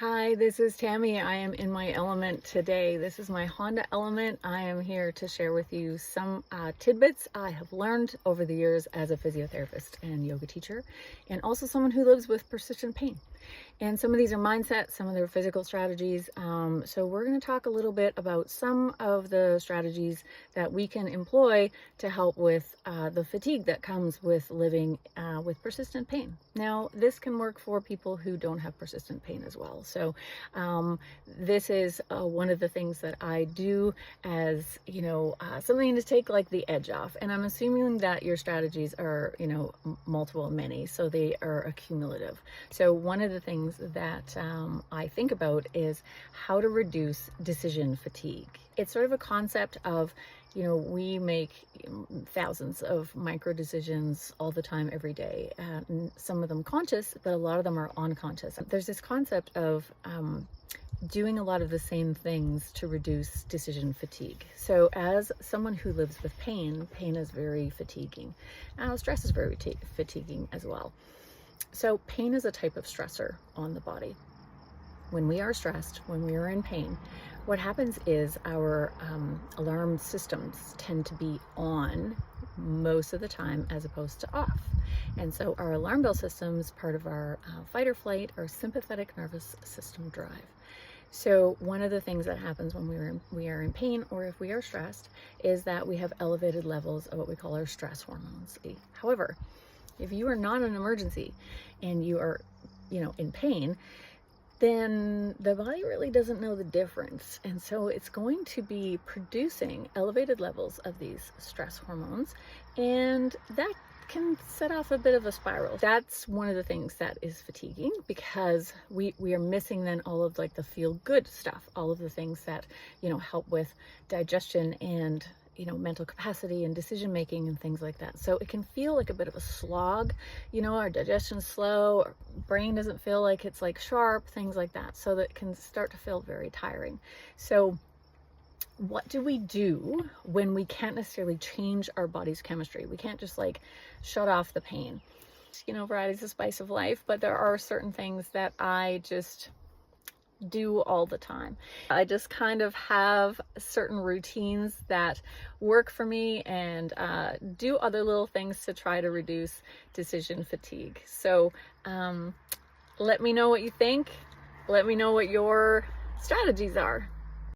Hi, this is Tammy. I am in my element today. This is my Honda Element. I am here to share with you some tidbits I have learned over the years as a physiotherapist and yoga teacher, and also someone who lives with persistent pain. And some of these are mindset, some of them are physical strategies. So we're going to talk a little bit about some of the strategies that we can employ to help with the fatigue that comes with living with persistent pain. Now, this can work for people who don't have persistent pain as well. So this is one of the things that I do as, something to take like the edge off. And I'm assuming that your strategies are, multiple, many, so they are accumulative. So one of the things that I think about is how to reduce decision fatigue. It's sort of a concept of, we make thousands of micro decisions all the time, every day. Some of them conscious, but a lot of them are unconscious. There's this concept of doing a lot of the same things to reduce decision fatigue. So as someone who lives with pain is very fatiguing. Stress is very fatiguing as well. So pain is a type of stressor on the body. When we are stressed, when we are in pain, what happens is our alarm systems tend to be on most of the time as opposed to off. And so our alarm bell system is part of our fight or flight or sympathetic nervous system drive. So one of the things that happens when we are in pain, or if we are stressed, is that we have elevated levels of what we call our stress hormones. However, if you are not an emergency and you are, in pain, then the body really doesn't know the difference. And so it's going to be producing elevated levels of these stress hormones, and that can set off a bit of a spiral. That's one of the things that is fatiguing, because we are missing then all of like the feel good stuff, all of the things that, help with digestion and mental capacity and decision making and things like that. So it can feel like a bit of a slog, our digestion's slow, our brain doesn't feel like it's like sharp, things like that. So that can start to feel very tiring. So what do we do when we can't necessarily change our body's chemistry? We can't just like shut off the pain. Variety's the spice of life, but there are certain things that I just do all the time. I just kind of have certain routines that work for me, and do other little things to try to reduce decision fatigue. So let me know what you think. Let me know what your strategies are.